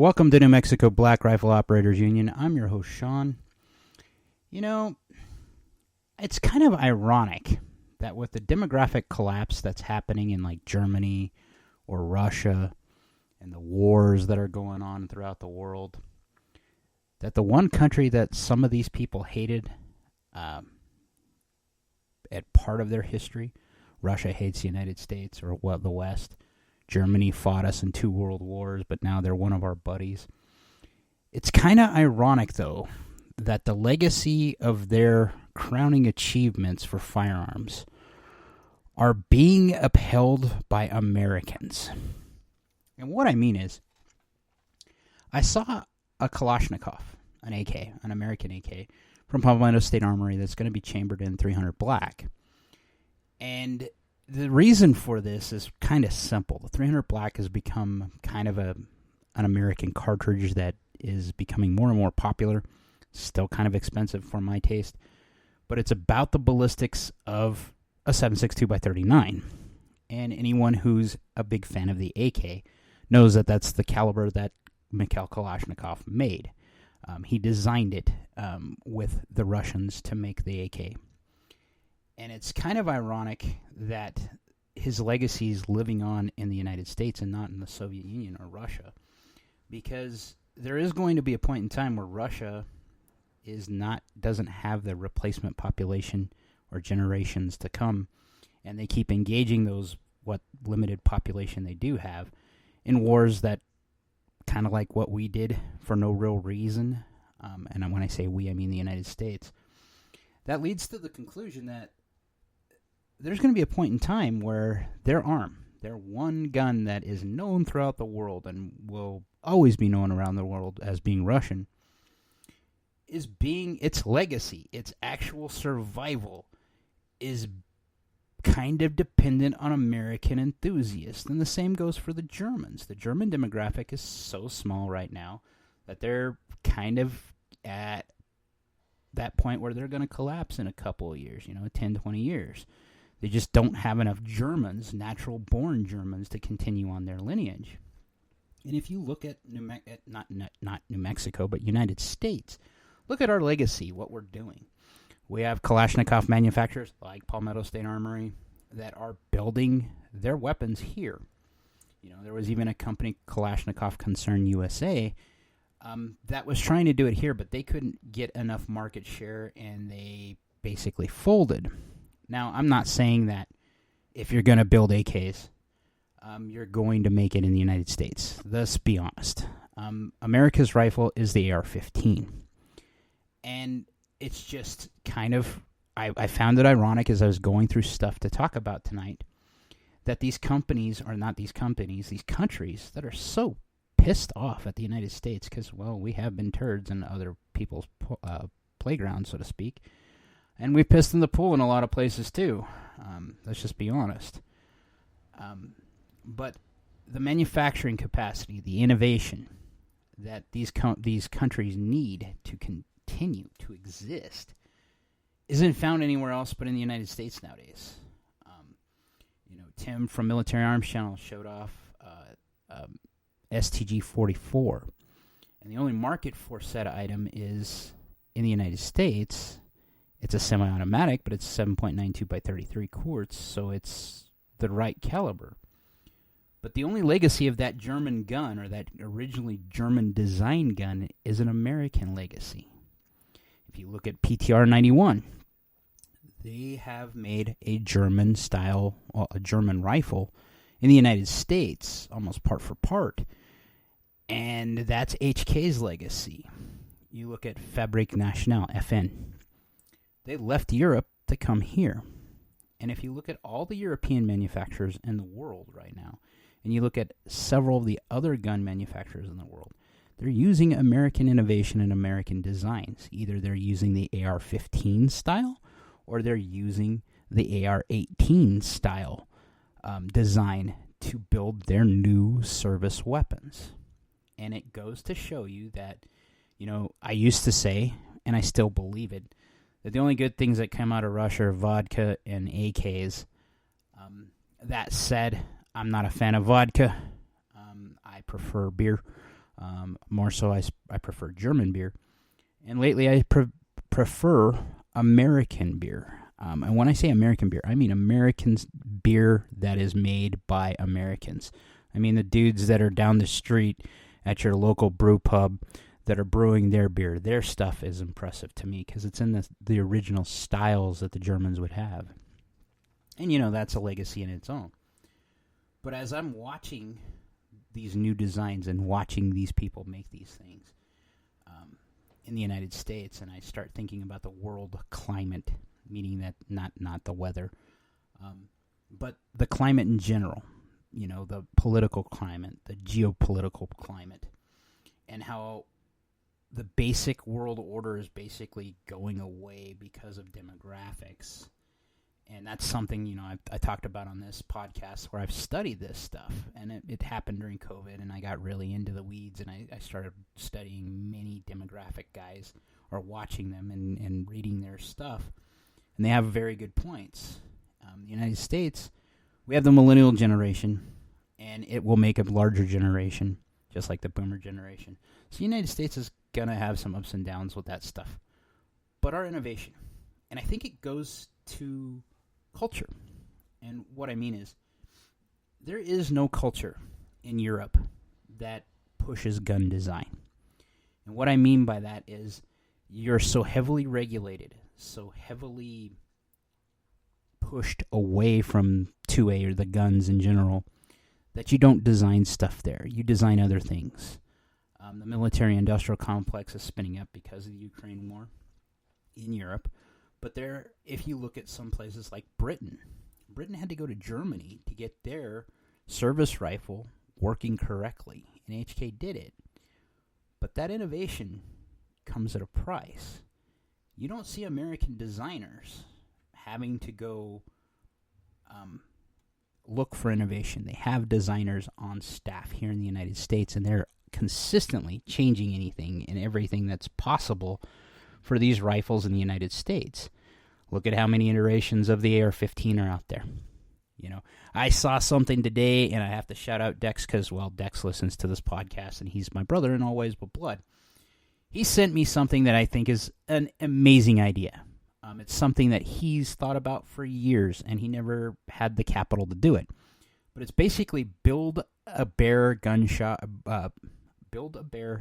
Welcome to New Mexico Black Rifle Operators Union. I'm your host, Sean. You know, it's kind of ironic that with the demographic collapse that's happening in like Germany or Russia and the wars that are going on throughout the world, that the one country that some of these people hated at part of their history, Russia hates the United States or the West. Germany fought us in 2 world wars, but now they're one of our buddies. It's kind of ironic, though, that the legacy of their crowning achievements for firearms are being upheld by Americans. And what I mean is, I saw a Kalashnikov, an AK, an American AK, from Palmetto State Armory that's going to be chambered in .300 Black. And the reason for this is kind of simple. The .300 Black has become kind of an American cartridge that is becoming more and more popular. Still kind of expensive for my taste. But it's about the ballistics of a 7.62x39. And anyone who's a big fan of the AK knows that that's the caliber that Mikhail Kalashnikov made. He designed it with the Russians to make the AK. And it's kind of ironic that his legacy is living on in the United States and not in the Soviet Union or Russia. Because there is going to be a point in time where Russia doesn't have the replacement population or generations to come, and they keep engaging what limited population they do have in wars that kind of like what we did for no real reason. And when I say we, I mean the United States. That leads to the conclusion that there's going to be a point in time where their one gun that is known throughout the world and will always be known around the world as being Russian, its legacy, its actual survival, is kind of dependent on American enthusiasts. And the same goes for the Germans. The German demographic is so small right now that they're kind of at that point where they're going to collapse in a couple of years, 10, 20 years. They just don't have enough Germans, natural-born Germans, to continue on their lineage. And if you look at not New Mexico, but United States, look at our legacy, what we're doing. We have Kalashnikov manufacturers like Palmetto State Armory that are building their weapons here. There was even a company, Kalashnikov Concern USA, that was trying to do it here, but they couldn't get enough market share, and they basically folded. Now, I'm not saying that if you're going to build AKs, you're going to make it in the United States. Let's be honest. America's rifle is the AR-15. And it's just kind of, I found it ironic as I was going through stuff to talk about tonight, that these countries that are so pissed off at the United States because, well, we have been turds in other people's playgrounds, so to speak. And we've pissed in the pool in a lot of places, too. Let's just be honest. But the manufacturing capacity, the innovation that these countries need to continue to exist isn't found anywhere else but in the United States nowadays. Tim from Military Arms Channel showed off STG-44. And the only market for said item is in the United States. It's a semi-automatic, but it's 7.92x33 quarts, so it's the right caliber. But the only legacy of that German gun, or that originally German design gun, is an American legacy. If you look at PTR 91, they have made a German rifle in the United States, almost part for part. And that's HK's legacy. You look at Fabrique Nationale, FN. They left Europe to come here. And if you look at all the European manufacturers in the world right now, and you look at several of the other gun manufacturers in the world, they're using American innovation and American designs. Either they're using the AR-15 style, or they're using the AR-18 style design to build their new service weapons. And it goes to show you that, I used to say, and I still believe it, that the only good things that come out of Russia are vodka and AKs. That said, I'm not a fan of vodka. I prefer beer. More so, I prefer German beer. And lately, I prefer American beer. And when I say American beer, I mean American beer that is made by Americans. I mean the dudes that are down the street at your local brew pub that are brewing their beer. Their stuff is impressive to me because it's in the original styles that the Germans would have. And, that's a legacy in its own. But as I'm watching these new designs and watching these people make these things in the United States, and I start thinking about the world climate, meaning that not the weather, but the climate in general, the political climate, the geopolitical climate, and how the basic world order is basically going away because of demographics. And that's something, I talked about on this podcast where I've studied this stuff. And it happened during COVID, and I got really into the weeds, and I started studying many demographic guys, or watching them and reading their stuff. And they have very good points. The United States, we have the millennial generation, and it will make a larger generation, just like the boomer generation. So the United States is going to have some ups and downs with that stuff. But our innovation, and I think it goes to culture. And what I mean is, there is no culture in Europe that pushes gun design. And what I mean by that is, you're so heavily regulated, so heavily pushed away from 2A or the guns in general, that you don't design stuff there. You design other things. The military-industrial complex is spinning up because of the Ukraine war in Europe. But if you look at some places like Britain had to go to Germany to get their service rifle working correctly, and HK did it. But that innovation comes at a price. You don't see American designers having to go look for innovation. They have designers on staff here in the United States, and they're consistently changing anything and everything that's possible for these rifles in the United States. Look at how many iterations of the AR-15 are out there. I saw something today, and I have to shout out Dex because, Dex listens to this podcast, and he's my brother in all ways but blood. He sent me something that I think is an amazing idea. It's something that he's thought about for years, and he never had the capital to do it. But it's basically build a bear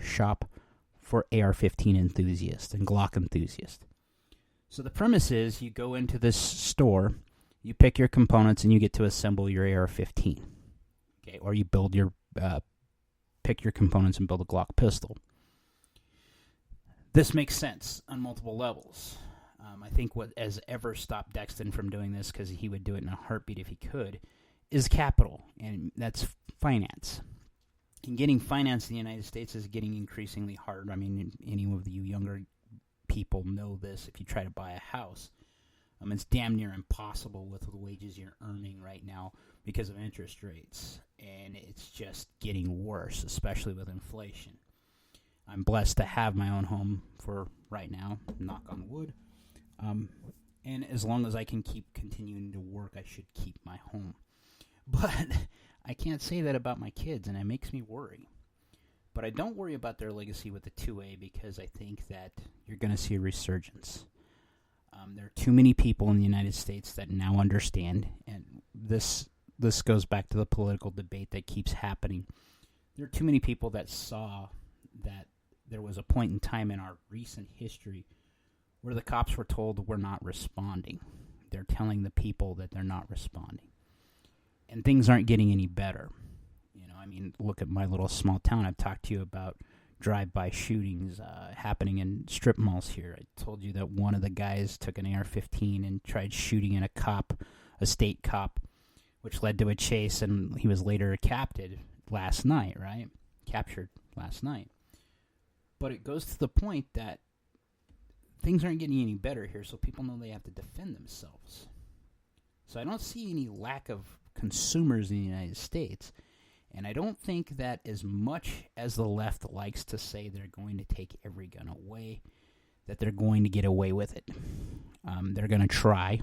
shop for AR-15 enthusiasts and Glock enthusiasts. So the premise is, you go into this store, you pick your components, and you get to assemble your AR-15. Okay, or you pick your components and build a Glock pistol. This makes sense on multiple levels. I think what has ever stopped Dexton from doing this, because he would do it in a heartbeat if he could, is capital, and that's finance. And getting finance in the United States is getting increasingly hard. I mean, any of you younger people know this. If you try to buy a house, it's damn near impossible with the wages you're earning right now because of interest rates. And it's just getting worse, especially with inflation. I'm blessed to have my own home for right now, knock on wood. And as long as I can keep continuing to work, I should keep my home. But I can't say that about my kids, and it makes me worry. But I don't worry about their legacy with the 2A, because I think that you're going to see a resurgence. There are too many people in the United States that now understand, and this goes back to the political debate that keeps happening. There are too many people that saw that there was a point in time in our recent history where the cops were told we're not responding. They're telling the people that they're not responding. And things aren't getting any better. Look at my little small town. I've talked to you about drive-by shootings happening in strip malls here. I told you that one of the guys took an AR-15 and tried shooting at a state cop, which led to a chase, and he was later captured last night, right? Captured last night. But it goes to the point that things aren't getting any better here, so people know they have to defend themselves. So I don't see any lack of consumers in the United States, and I don't think that as much as the left likes to say they're going to take every gun away, that they're going to get away with it. They're going to try.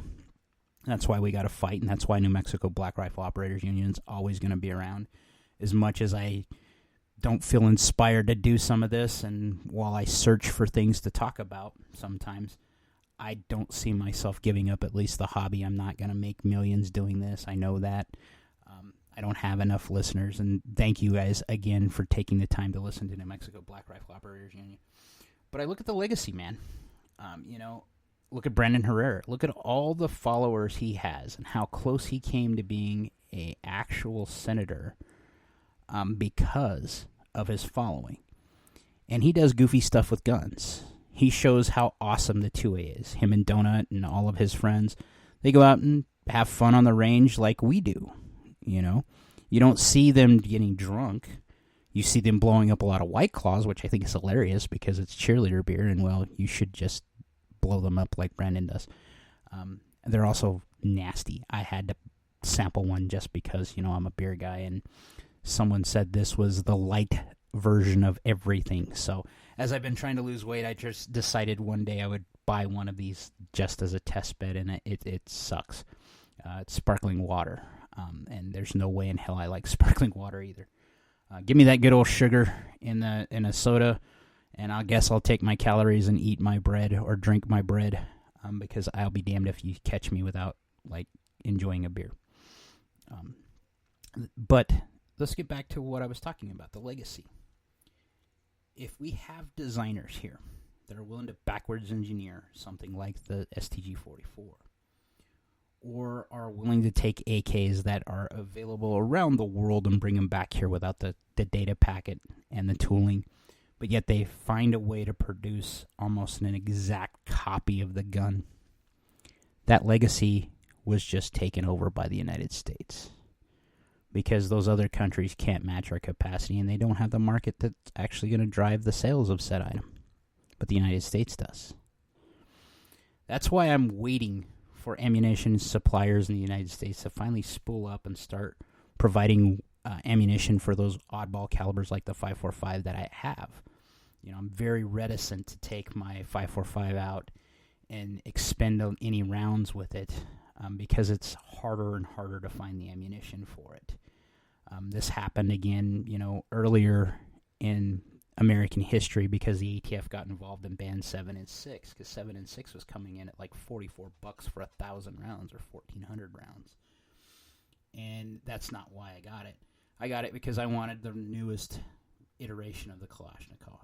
That's why we got to fight, and that's why New Mexico Black Rifle Operators Union is always going to be around. As much as I don't feel inspired to do some of this, and while I search for things to talk about sometimes, I don't see myself giving up at least the hobby. I'm not going to make millions doing this. I know that. I don't have enough listeners, and thank you guys again for taking the time to listen to New Mexico Black Rifle Operators Union. But I look at the legacy, man. Look at Brandon Herrera. Look at all the followers he has and how close he came to being an actual senator because of his following. And he does goofy stuff with guns. He shows how awesome the 2A is. Him and Donut and all of his friends, they go out and have fun on the range like we do. You don't see them getting drunk. You see them blowing up a lot of White Claws, which I think is hilarious because it's cheerleader beer, and, well, you should just blow them up like Brandon does. They're also nasty. I had to sample one just because, I'm a beer guy, and someone said this was the light version of everything. So as I've been trying to lose weight, I just decided one day I would buy one of these just as a test bed, and it sucks. It's sparkling water, and there's no way in hell I like sparkling water either. Give me that good old sugar in a soda, and I guess I'll take my calories and eat my bread or drink my bread, because I'll be damned if you catch me without enjoying a beer. But let's get back to what I was talking about, the legacy. If we have designers here that are willing to backwards engineer something like the STG-44, or are willing to take AKs that are available around the world and bring them back here without the data packet and the tooling, but yet they find a way to produce almost an exact copy of the gun, that legacy was just taken over by the United States. Because those other countries can't match our capacity, and they don't have the market that's actually going to drive the sales of said item. But the United States does. That's why I'm waiting for ammunition suppliers in the United States to finally spool up and start providing ammunition for those oddball calibers like the 5.45 that I have. I'm very reticent to take my 5.45 out and expend any rounds with it, because it's harder and harder to find the ammunition for it. This happened again, earlier in American history because the ATF got involved and banned 7 and 6, because 7 and 6 was coming in at like $44 for 1,000 rounds or 1,400 rounds. And that's not why I got it. I got it because I wanted the newest iteration of the Kalashnikov.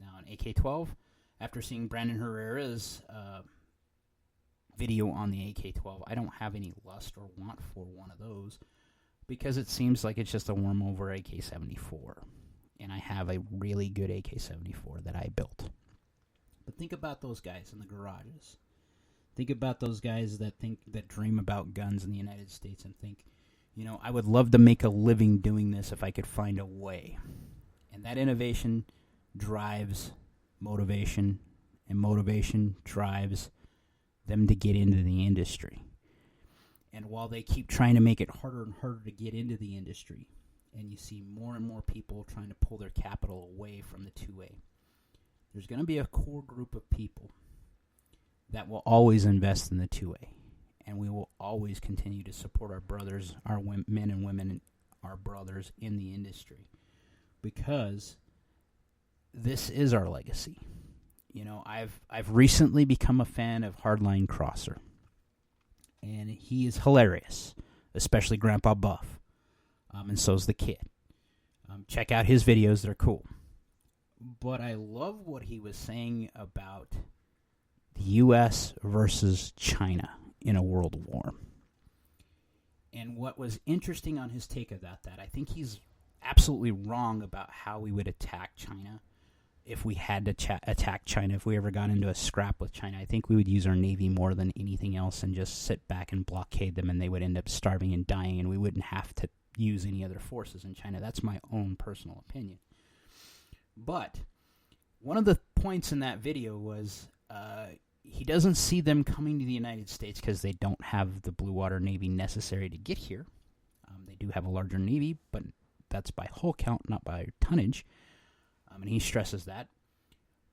Now, an AK-12, after seeing Brandon Herrera's video on the AK-12, I don't have any lust or want for one of those because it seems like it's just a warm over AK-74. And I have a really good AK-74 that I built. But think about those guys in the garages. Think about those guys that dream about guns in the United States and think, I would love to make a living doing this if I could find a way. And that innovation drives motivation, and motivation drives them to get into the industry. And while they keep trying to make it harder and harder to get into the industry, and you see more and more people trying to pull their capital away from the 2A, there's going to be a core group of people that will always invest in the 2A. And we will always continue to support our brothers, our men and women, our brothers in the industry. Because this is our legacy. I've recently become a fan of Hardline Crosser. And he is hilarious, especially Grandpa Buff. And so's the kid. Check out his videos, they're cool. But I love what he was saying about the U.S. versus China in a world war. And what was interesting on his take of that I think he's absolutely wrong about how we would attack China if we had to attack China. If we ever got into a scrap with China, I think we would use our Navy more than anything else and just sit back and blockade them, and they would end up starving and dying, and we wouldn't have to use any other forces in China. That's my own personal opinion. But one of the points in that video was he doesn't see them coming to the United States because they don't have the Blue Water Navy necessary to get here. They do have a larger Navy, but that's by hull count, not by tonnage. And he stresses that.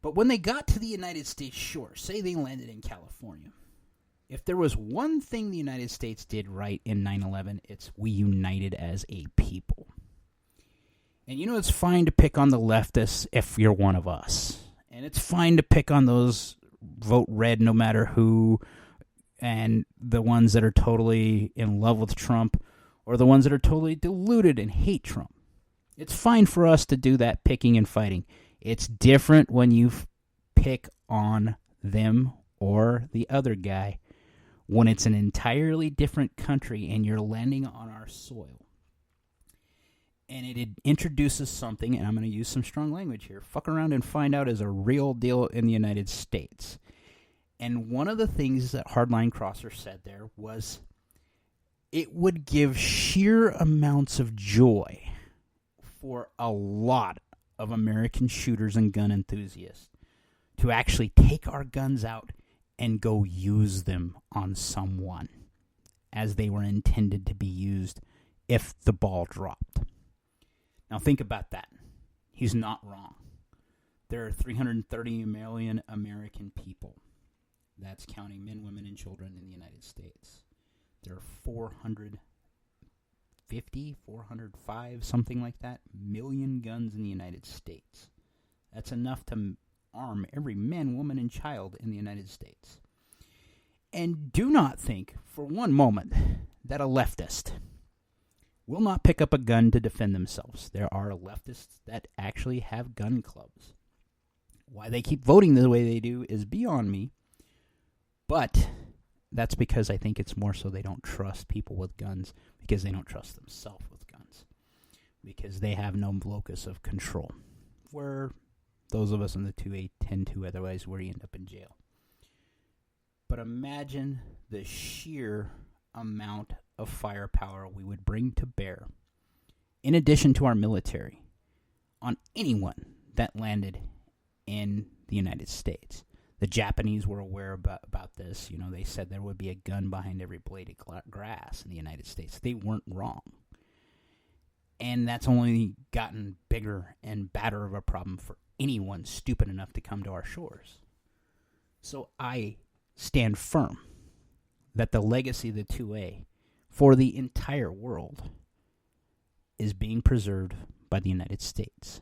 But when they got to the United States shore, say they landed in California, if there was one thing the United States did right in 9/11, it's we united as a people. And it's fine to pick on the leftists if you're one of us. And it's fine to pick on those vote red no matter who, and the ones that are totally in love with Trump, or the ones that are totally deluded and hate Trump. It's fine for us to do that picking and fighting. It's different when you pick on them or the other guy, when it's an entirely different country and you're landing on our soil. And it introduces something, and I'm going to use some strong language here, fuck around and find out is a real deal in the United States. And one of the things that Hardline Crosser said there was it would give sheer amounts of joy for a lot of American shooters and gun enthusiasts to actually take our guns out and go use them on someone as they were intended to be used if the ball dropped. Now think about that. He's not wrong. There are 330 million American people. That's counting men, women, and children in the United States. There are 405, something like that, million guns in the United States. That's enough to arm every man, woman, and child in the United States. And do not think for one moment that a leftist will not pick up a gun to defend themselves. There are leftists that actually have gun clubs. Why they keep voting the way they do is beyond me, but that's because I think it's more so they don't trust people with guns because they don't trust themselves with guns, because they have no locus of control, where those of us in the 2A tend to, otherwise we end up in jail. But imagine the sheer amount of firepower we would bring to bear, in addition to our military, on anyone that landed in the United States. The Japanese were aware about this. They said there would be a gun behind every blade of grass in the United States. They weren't wrong. And that's only gotten bigger and badder of a problem for anyone stupid enough to come to our shores. So I stand firm that the legacy of the 2A for the entire world is being preserved by the United States.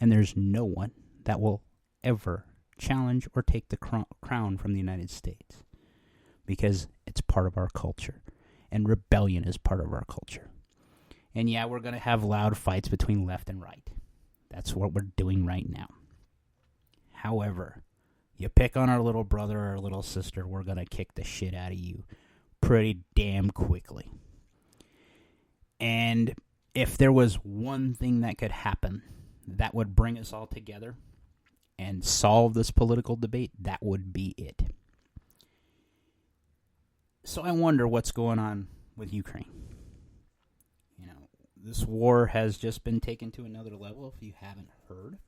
And there's no one that will ever challenge or take the crown from the United States, because it's part of our culture, and rebellion is part of our culture. And yeah, we're going to have loud fights between left and right. That's what we're doing right now. However, you pick on our little brother or our little sister, we're going to kick the shit out of you pretty damn quickly. And if there was one thing that could happen that would bring us all together and solve this political debate, that would be it. So I wonder what's going on with Ukraine. This war has just been taken to another level. If you haven't heard,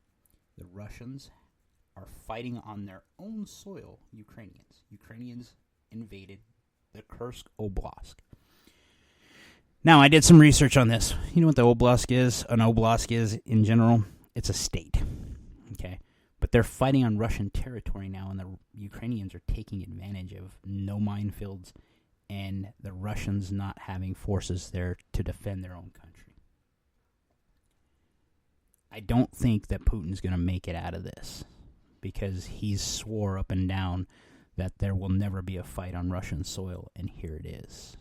the Russians are fighting on their own soil Ukrainians. Ukrainians invaded the Kursk Oblast. Now, I did some research on this. You know what the oblast is? An oblast is, in general, it's a state. Okay? But they're fighting on Russian territory now, and the Ukrainians are taking advantage of no minefields and the Russians not having forces there to defend their own country. I don't think that Putin's going to make it out of this, because he swore up and down that there will never be a fight on Russian soil, and here it is.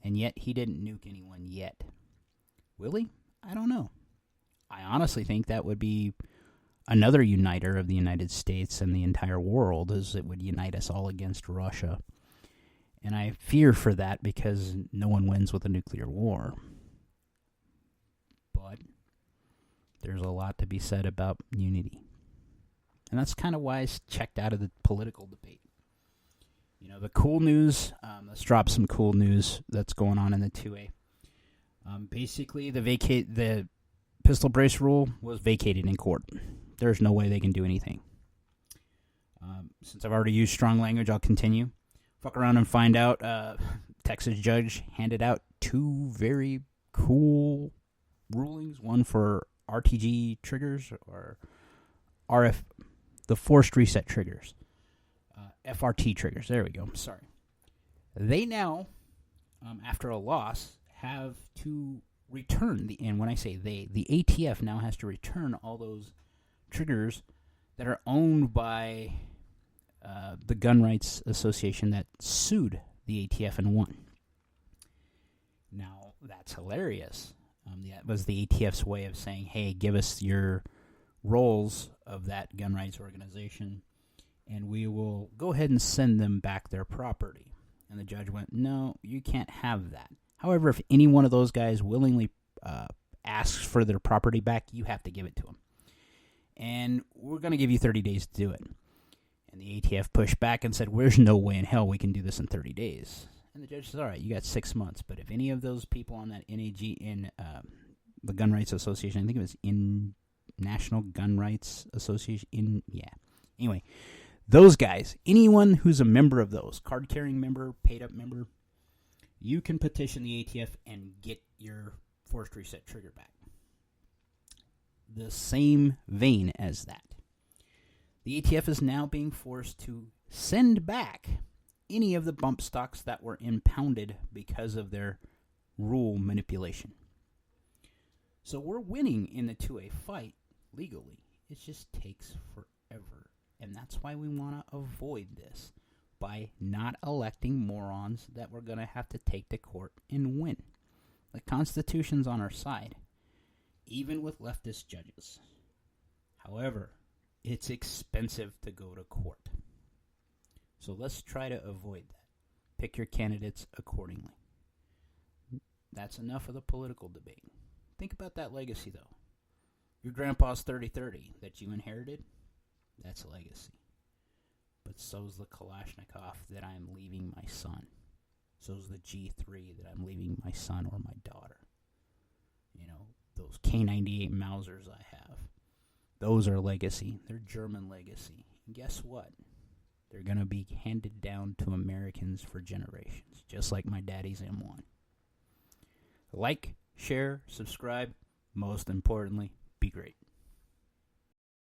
And yet he didn't nuke anyone yet. Will he? I don't know. I honestly think that would be another uniter of the United States and the entire world, as it would unite us all against Russia. And I fear for that, because no one wins with a nuclear war. But there's a lot to be said about unity. And that's kind of why I checked out of the political debate. The cool news, let's drop some cool news that's going on in the 2A. Basically, the pistol brace rule was vacated in court. There's no way they can do anything. Since I've already used strong language, I'll continue. Fuck around and find out. Texas judge handed out two very cool rulings. One for RTG triggers, or the forced reset triggers. FRT triggers. There we go. Sorry. They now, after a loss, have to return and when I say they, the ATF now has to return all those triggers that are owned by the Gun Rights Association that sued the ATF and won. Now, that's hilarious. That was the ATF's way of saying, hey, give us your rolls of that gun rights organization, and we will go ahead and send them back their property. And the judge went, no, you can't have that. However, if any one of those guys willingly asks for their property back, you have to give it to them. And we're going to give you 30 days to do it. And the ATF pushed back and said, there's no way in hell we can do this in 30 days. And the judge said, all right, you got 6 months. But if any of those people on that NAG, in the Gun Rights Association, I think it was in National Gun Rights Association, Anyway, those guys, anyone who's a member of those, card-carrying member, paid-up member, you can petition the ATF and get your forced reset trigger back. The same vein as that, the ATF is now being forced to send back any of the bump stocks that were impounded because of their rule manipulation. So we're winning in the 2A fight legally. It just takes forever. And that's why we want to avoid this by not electing morons that we're going to have to take to court and win. The Constitution's on our side, even with leftist judges. However, it's expensive to go to court. So let's try to avoid that. Pick your candidates accordingly. That's enough of the political debate. Think about that legacy, though. Your grandpa's 30-30 that you inherited, that's a legacy. But so's the Kalashnikov that I'm leaving my son. So's the G3 that I'm leaving my son or my daughter. Those K98 Mausers I have. Those are legacy. They're German legacy. And guess what? They're going to be handed down to Americans for generations, just like my daddy's M1. Like, share, subscribe. Most importantly, be great.